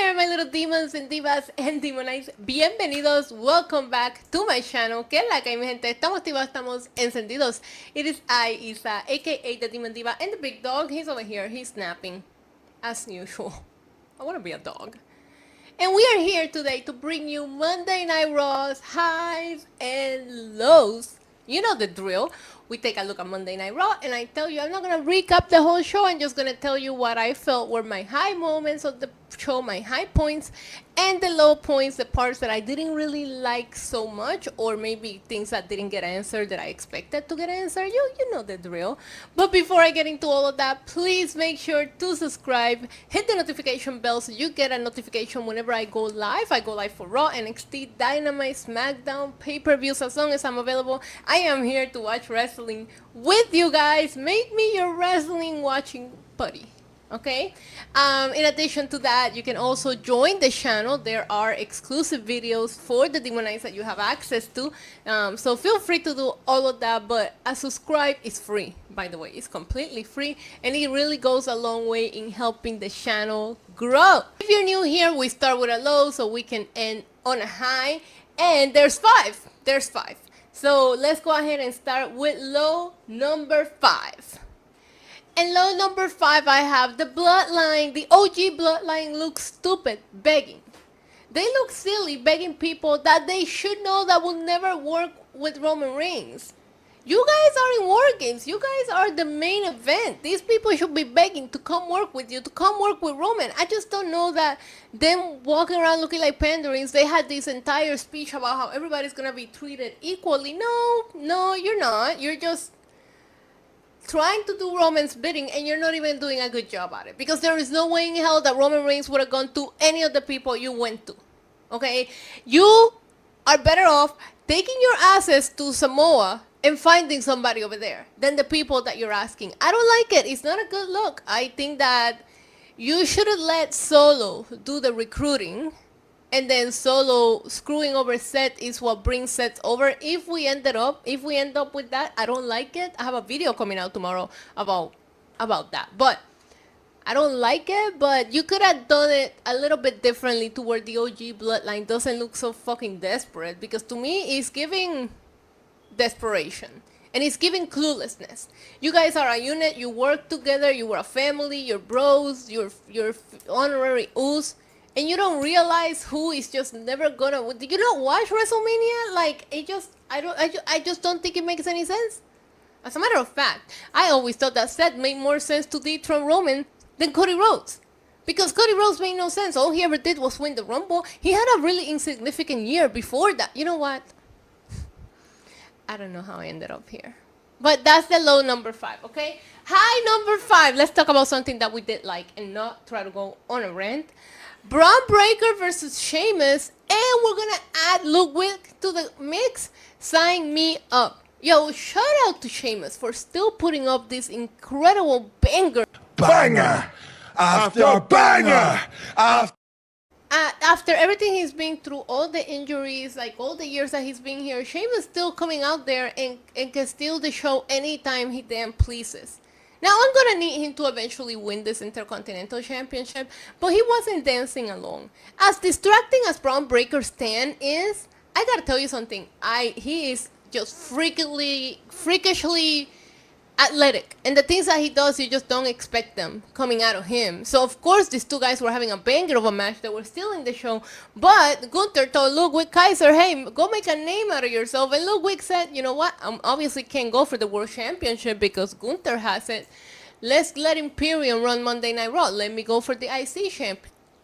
there, my little demons and divas and demonites. Bienvenidos, welcome back to my channel. ¿Qué es la que hay, mi gente? Estamos activos, estamos encendidos. It is I, Isa, aka the Demon Diva, and the big dog. He's over here, he's napping, as usual. I want to be a dog. And we are here today to bring you Monday Night Raw's highs and lows. You know the drill. We take a look at Monday Night Raw, and I tell you, I'm not going to recap the whole show. I'm just going to tell you what I felt were my high moments of the show, my high points, and the low points, the parts that I didn't really like so much, or maybe things that didn't get answered that I expected to get answered. You know the drill. But before I get into all of that, please make sure to subscribe, hit the notification bell so you get a notification whenever I go live. I go live for Raw, NXT, Dynamite, Smackdown, pay-per-views. As long as I'm available, I am here to watch wrestling with you guys. Make me your wrestling watching buddy. Okay, in addition to that, you can also join the channel. There are exclusive videos for the Demonites that you have access to, so feel free to do all of that. But a subscribe is free, by the way. It's completely free, and it really goes a long way in helping the channel grow. If you're new here, we start with a low so we can end on a high, and there's five. So let's go ahead and start with low number 5. And low number 5, I have the bloodline. The OG bloodline looks stupid, begging. They look silly, begging people that they should know that will never work with Roman Reigns. You guys are in War Games. You guys are the main event. These people should be begging to come work with you, to come work with Roman. I just don't know that them walking around looking like pandering. They had this entire speech about how everybody's going to be treated equally. No, you're not. You're just trying to do Roman's bidding, and you're not even doing a good job at it, because there is no way in hell that Roman Reigns would have gone to any of the people you went to. Okay, you are better off taking your asses to Samoa and finding somebody over there than the people that you're asking. I don't like it. It's not a good look. I think that you should have let Solo do the recruiting, and then Solo screwing over Seth is what brings Seth over. If we end up with that, I don't like it. I have a video coming out tomorrow about that. But I don't like it, but you could have done it a little bit differently to where the OG bloodline doesn't look so fucking desperate, because to me it's giving desperation. And it's giving cluelessness. You guys are a unit, you work together, you were a family, you're bros, you're honorary oos. And you don't realize who is just never gonna. Did you not watch WrestleMania? Like, I just don't think it makes any sense. As a matter of fact, I always thought that Seth made more sense to dethrone Roman than Cody Rhodes, because Cody Rhodes made no sense. All he ever did was win the Rumble. He had a really insignificant year before that. You know what? I don't know how I ended up here, but that's the low number 5. Okay, high number 5. Let's talk about something that we did like, and not try to go on a rant. Braun Breaker versus Sheamus, and we're gonna add Ludwig to the mix. Sign me up. Yo, shout out to Sheamus for still putting up this incredible banger. Banger after banger After everything he's been through, all the injuries, like all the years that he's been here, Sheamus still coming out there and can steal the show anytime he damn pleases. Now, I'm going to need him to eventually win this Intercontinental Championship, but he wasn't dancing alone. As distracting as Braun Breaker's stand is, I got to tell you something. He is just freakishly athletic. And the things that he does, you just don't expect them coming out of him. So, of course, these two guys were having a banger of a match. They were still in the show. But Gunther told Ludwig Kaiser, hey, go make a name out of yourself. And Ludwig said, you know what? I obviously can't go for the World Championship because Gunther has it. Let's let Imperium run Monday Night Raw. Let me go for the IC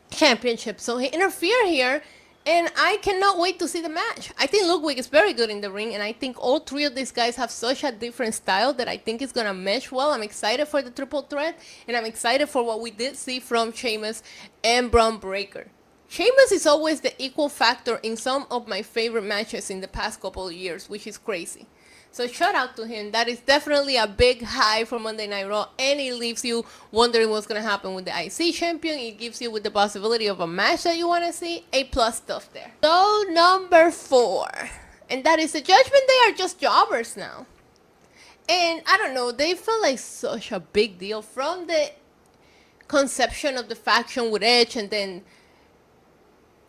championship. So he interfered here. And I cannot wait to see the match. I think Ludwig is very good in the ring, and I think all three of these guys have such a different style that I think it's going to mesh well. I'm excited for the triple threat, and I'm excited for what we did see from Sheamus and Braun Breaker. Sheamus is always the equal factor in some of my favorite matches in the past couple of years, which is crazy. So shout out to him. That is definitely a big high for Monday Night Raw, and it leaves you wondering what's going to happen with the IC champion. It gives you with the possibility of a match that you want to see. A+ stuff there. So number 4, and that is the Judgment Day are just jobbers now. And I don't know, they felt like such a big deal from the conception of the faction with Edge, and then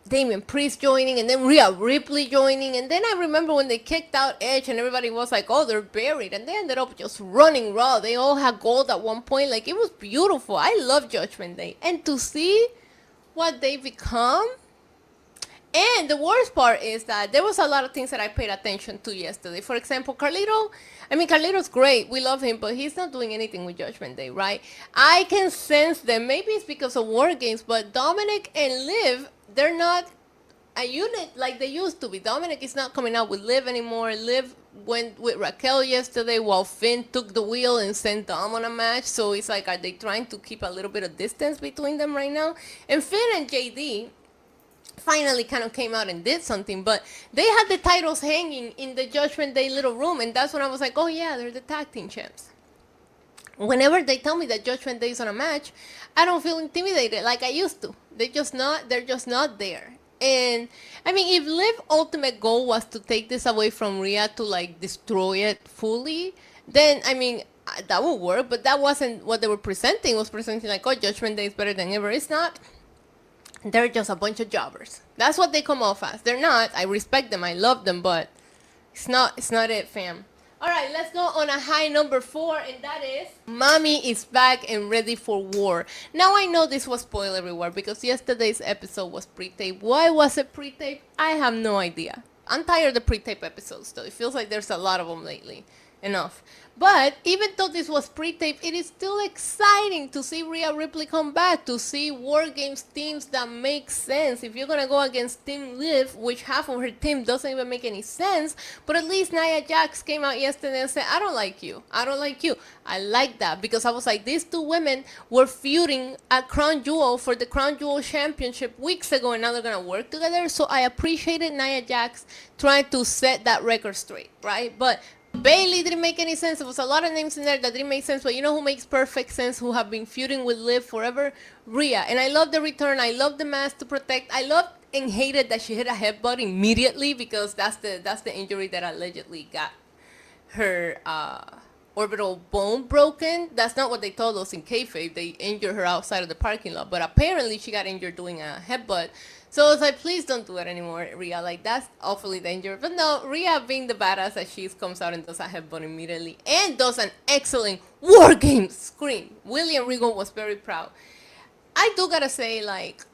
Damian Priest joining, and then Rhea Ripley joining, and then I remember when they kicked out Edge and everybody was like, oh, they're buried, and they ended up just running Raw. They all had gold at one point. Like, it was beautiful. I love Judgment Day. And to see what they become, and the worst part is that there was a lot of things that I paid attention to yesterday. For example, Carlito's great. We love him, but he's not doing anything with Judgment Day, right? I can sense them. Maybe it's because of War Games, but Dominic and Liv, they're not a unit like they used to be. Dominic is not coming out with Liv anymore. Liv went with Raquel yesterday while Finn took the wheel and sent Dom on a match. So it's like, are they trying to keep a little bit of distance between them right now? And Finn and JD finally kind of came out and did something, but they had the titles hanging in the Judgment Day little room, and that's when I was like, oh yeah, they're the tag team champs. Whenever they tell me that Judgment Day is on a match, I don't feel intimidated like I used to. They're just not there. And I mean, if Liv's ultimate goal was to take this away from Rhea to like destroy it fully, then I mean, that would work, but that wasn't what they were presenting. It was presenting like, oh, Judgment Day is better than ever. It's not. They're just a bunch of jobbers. That's what they come off as. They're not. I respect them. I love them, but it's not it, fam. All right, let's go on a high number 4, and that is Mommy is back and ready for war. Now, I know this was spoiled everywhere because yesterday's episode was pre-tape. Why was it pre-tape? I have no idea. I'm tired of pre-tape episodes, though. It feels like there's a lot of them lately. Enough. But even though this was pre-tape, it is still exciting to see Rhea Ripley come back, to see War Games teams that make sense. If you're going to go against Team Liv, which half of her team doesn't even make any sense, but at least Nia Jax came out yesterday and said, I don't like you. I don't like you. I like that because I was like, these two women were feuding at Crown Jewel for the Crown Jewel Championship weeks ago, and now they're going to work together. So I appreciated Nia Jax trying to set that record straight, right? But Bayley didn't make any sense. There was a lot of names in there that didn't make sense, but you know who makes perfect sense, who have been feuding with Liv forever? Rhea. And I love the return. I love the mask to protect. I loved and hated that she hit a headbutt immediately because that's the injury that allegedly got her orbital bone broken. That's not what they told us in kayfabe. They injured her outside of the parking lot, but apparently she got injured doing a headbutt. So I was like, please don't do it anymore, Rhea. Like, that's awfully dangerous. But no, Rhea, being the badass that she is, comes out and does a headbutt immediately. And does an excellent War Games scream. William Regal was very proud. I do gotta say, like,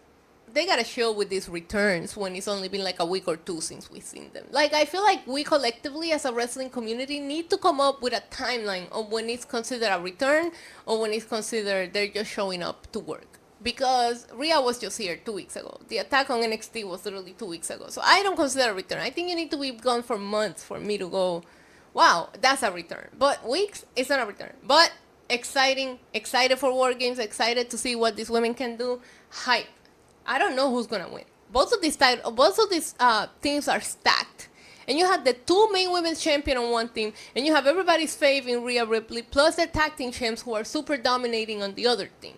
they gotta chill with these returns when it's only been like a week or two since we've seen them. Like, I feel like we collectively as a wrestling community need to come up with a timeline of when it's considered a return or when it's considered they're just showing up to work. Because Rhea was just here 2 weeks ago. The attack on NXT was literally 2 weeks ago. So I don't consider a return. I think you need to be gone for months for me to go, wow, that's a return. But weeks, it's not a return. But exciting, excited for War Games, excited to see what these women can do. Hype. I don't know who's going to win. Both of these teams are stacked. And you have the two main women's champion on one team, and you have everybody's fave in Rhea Ripley, plus the tag team champs who are super dominating on the other team.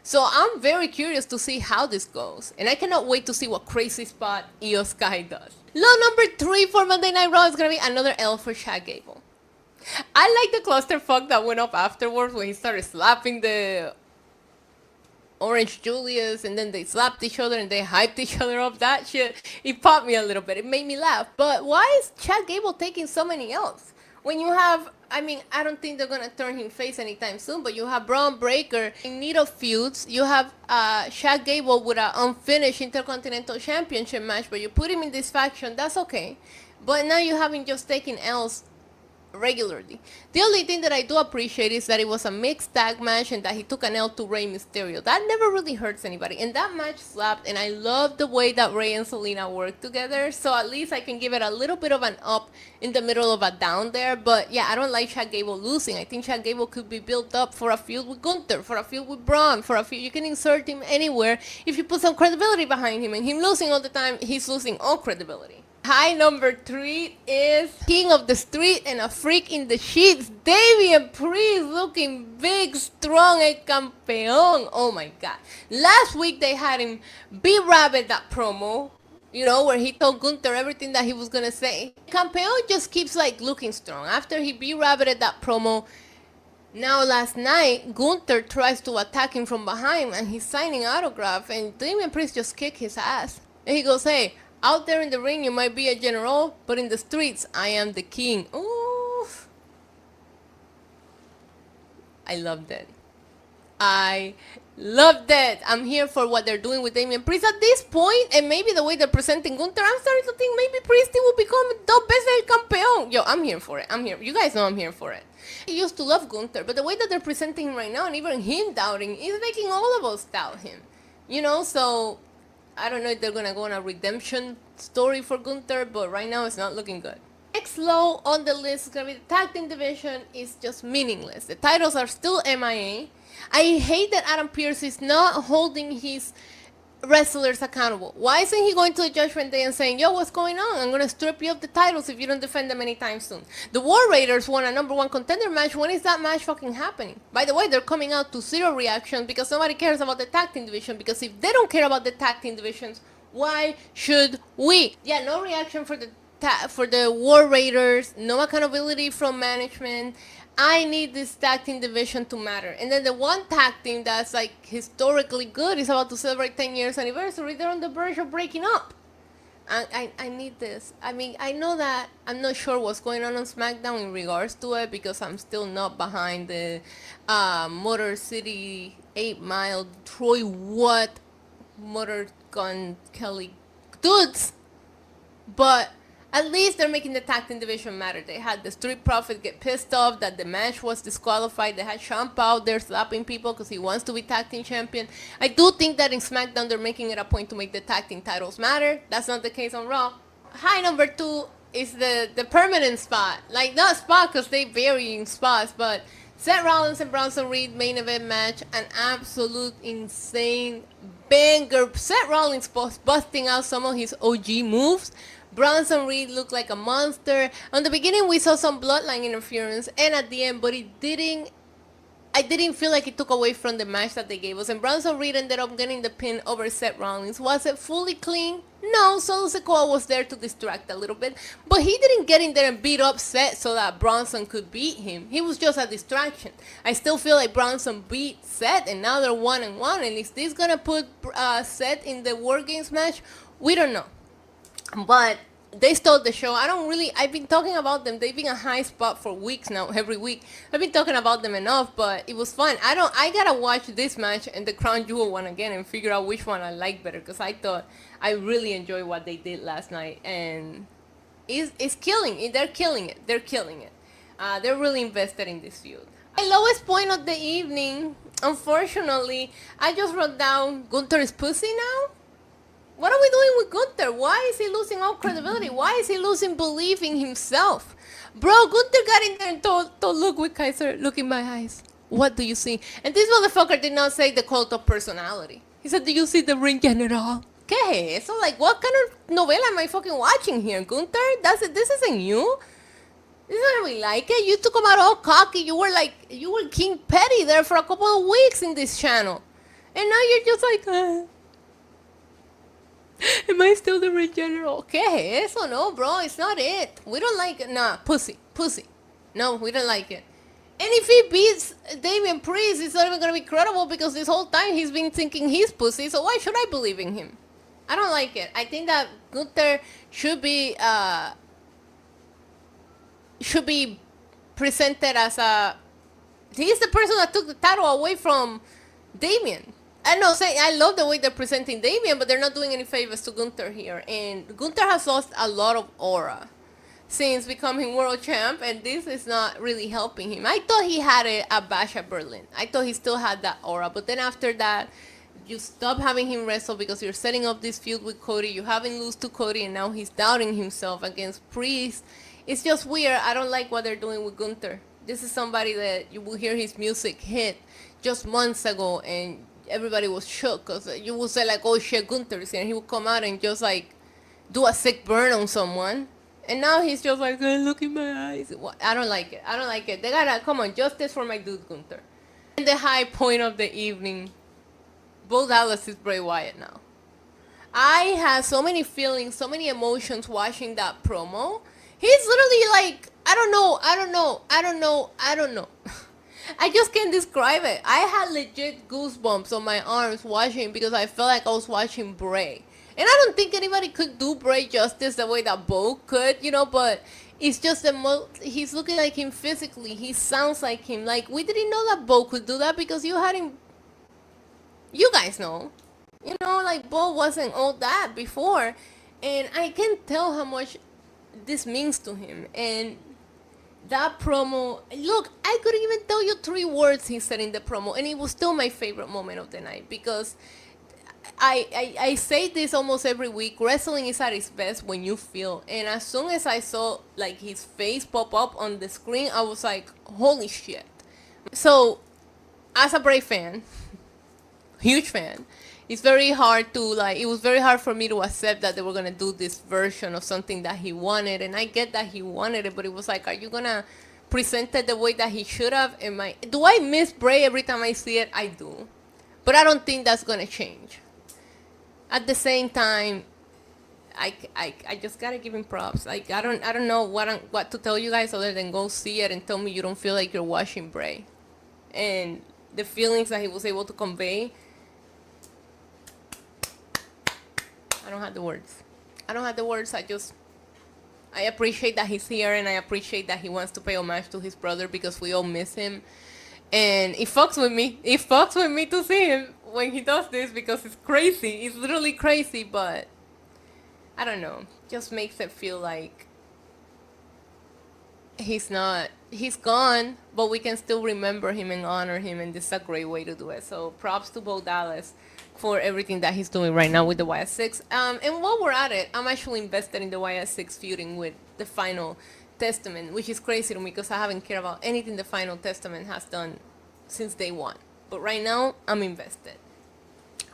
So I'm very curious to see how this goes. And I cannot wait to see what crazy spot Io Sky does. Law number 3 for Monday Night Raw is going to be another L for Chad Gable. I like the clusterfuck that went up afterwards when he started slapping the Orange Julius, and then they slapped each other and they hyped each other up. That shit, it popped me a little bit. It made me laugh. But why is Chad Gable taking so many L's? When you have, I mean, I don't think they're going to turn him face anytime soon, but you have Braun Breaker in need of feuds. You have Chad Gable with an unfinished Intercontinental Championship match, but you put him in this faction, that's okay. But now you have him just taking L's regularly. The only thing that I do appreciate is that it was a mixed tag match and that he took an L to Rey Mysterio. That never really hurts anybody. And that match slapped, and I love the way that Rey and Selena work together. So at least I can give it a little bit of an up in the middle of a down there. But yeah, I don't like Chad Gable losing. I think Chad Gable could be built up for a feud with Gunther, for a feud with Braun, for a feud. You can insert him anywhere if you put some credibility behind him. And him losing all the time, he's losing all credibility. High number 3 is King of the Street and a Freak in the Sheets. Damian Priest looking big, strong, and campeón. Oh my God. Last week they had him B-Rabbit that promo, you know, where he told Gunther everything that he was going to say. Campeón just keeps like looking strong. After he B-Rabbited that promo, now last night, Gunther tries to attack him from behind and he's signing autograph, and Damian Priest just kicked his ass. And he goes, hey, out there in the ring you might be a general, but in the streets I am the king. Ooh. I love that. I love that. I'm here for what they're doing with Damian Priest at this point, and maybe the way they're presenting Gunther, I'm starting to think maybe Priest will become dos veces el campeón. Yo, I'm here for it. I'm here. You guys know I'm here for it. I used to love Gunther, but the way that they're presenting him right now, and even him doubting, is making all of us doubt him. You know, so I don't know if they're gonna go on a redemption story for Gunther, but right now it's not looking good. Next low on the list is gonna be the tag team division. Is just meaningless. The titles are still MIA. I hate that Adam Pearce is not holding his wrestlers accountable. Why isn't he going to the Judgment Day and saying, yo, what's going on? I'm going to strip you of the titles if you don't defend them anytime soon. The War Raiders won a #1 contender match. When is that match fucking happening? By the way, they're coming out to zero reaction because nobody cares about the tag team division. Because if they don't care about the tag team divisions, why should we? Yeah, no reaction for the War Raiders. No accountability from management. I need this tag team division to matter. And then the one tag team that's like historically good is about to celebrate 10 years anniversary. They're on the verge of breaking up. I need this. I mean, I know that I'm not sure what's going on SmackDown in regards to it because I'm still not behind the Motor City 8 Mile Troy Watt Motor Gun Kelly dudes. But at least they're making the tag team division matter. They had the Street Profits get pissed off that the match was disqualified. They had Ciampa out there slapping people because he wants to be tag team champion. I do think that in SmackDown they're making it a point to make the tag team titles matter. That's not the case on Raw. High number 2 is the permanent spot. Like, not spot because they vary in spots, but Seth Rollins and Bronson Reed main event match. An absolute insane banger. Seth Rollins busting out some of his OG moves. Bronson Reed looked like a monster. On the beginning, we saw some bloodline interference, and at the end, but I didn't feel like it took away from the match that they gave us. And Bronson Reed ended up getting the pin over Seth Rollins. Was it fully clean? No, Solo Sikoa was there to distract a little bit, but he didn't get in there and beat up Seth so that Bronson could beat him. He was just a distraction. I still feel like Bronson beat Seth, and now they're 1-1. And is this gonna put Seth in the War Games match? We don't know. But they stole the show. I've been talking about them. They've been a high spot for weeks now, every week. I've been talking about them enough, but it was fun. I gotta watch this match and the Crown Jewel one again and figure out which one I like better, because I thought I really enjoyed what they did last night, and it's killing it. They're killing it. They're killing it. They're really invested in this feud. My lowest point of the evening, unfortunately, I just wrote down Gunther is pussy now. What are we doing with Gunther? Why is he losing all credibility? Why is he losing belief in himself? Bro, Gunther got in there and told Ludwig Kaiser, look in my eyes. What do you see? And this motherfucker did not say the cult of personality. He said, do you see the ring general? ¿Qué es eso? Like, what kind of novela am I fucking watching here, Gunther? This isn't you. This is not really like it. You took him out all cocky. You were King Petty there for a couple of weeks in this channel. And now you're just like, am I still the ring general? ¿Qué es eso? No, bro, it's not it. We don't like it. Nah, pussy. No, we don't like it. And if he beats Damian Priest, it's not even going to be credible because this whole time he's been thinking he's pussy, so why should I believe in him? I don't like it. I think that Gunther should be presented as he's the person that took the title away from Damian. I love the way they're presenting Damian, but they're not doing any favors to Gunther here. And Gunther has lost a lot of aura since becoming world champ, and this is not really helping him. I thought he had it at Bash at Berlin. I thought he still had that aura, but then after that, you stop having him wrestle because you're setting up this feud with Cody. You haven't lost to Cody, and now he's doubting himself against Priest. It's just weird. I don't like what they're doing with Gunther. This is somebody that you will hear his music hit just months ago, and everybody was shook because you would say like, oh shit, Gunther's here, and he would come out and just like do a sick burn on someone, and now he's just like, hey, look in my eyes. I don't like it. They gotta, come on, justice for my dude Gunther. And the high point of the evening, Bo Dallas is Bray Wyatt now. I had so many feelings, so many emotions watching that promo. He's literally like, I don't know. I just can't describe it. I had legit goosebumps on my arms watching because I felt like I was watching Bray. And I don't think anybody could do Bray justice the way that Bo could, but it's just he's looking like him physically. He sounds like him. Like, we didn't know that Bo could do that because you had him. You guys know. Like, Bo wasn't all that before. And I can tell how much this means to him. And that promo, look, I couldn't even tell you 3 words he said in the promo, and it was still my favorite moment of the night because I say this almost every week. Wrestling is at its best when you feel. And as soon as I saw like his face pop up on the screen, I was like, holy shit. So, as a Bray fan, huge fan, it's very hard to it was very hard for me to accept that they were gonna do this version of something that he wanted, and I get that he wanted it, but it was like, are you gonna present it the way that he should have? Do I miss Bray every time I see it? I do, but I don't think that's gonna change. At the same time, I just gotta give him props. Like, I don't know what to tell you guys other than go see it and tell me you don't feel like you're watching Bray, and the feelings that he was able to convey. I don't have the words. I appreciate that he's here, and I appreciate that he wants to pay homage to his brother because we all miss him. And it fucks with me. It fucks with me to see him when he does this because it's crazy. It's literally crazy, but I don't know. Just makes it feel like he's gone, but we can still remember him and honor him, and this is a great way to do it. So props to Bo Dallas for everything that he's doing right now with the YS6. And while we're at it, I'm actually invested in the YS6 feuding with the Final Testament, which is crazy to me because I haven't cared about anything the Final Testament has done since day one. But right now, I'm invested.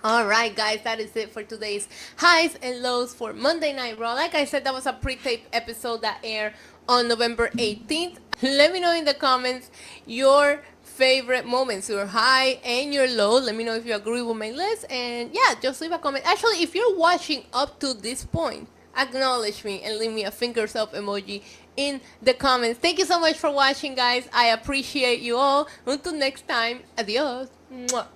Alright guys, that is it for today's highs and lows for Monday Night Raw. Like I said, that was a pre-taped episode that aired on November 18th. Let me know in the comments your favorite moments, your high and your low. Let me know if you agree with my list, and yeah, just leave a comment. Actually, if you're watching up to this point, acknowledge me and leave me a fingers up emoji in the comments. Thank you so much for watching, guys. I appreciate you all. Until next time, adios. Mwah.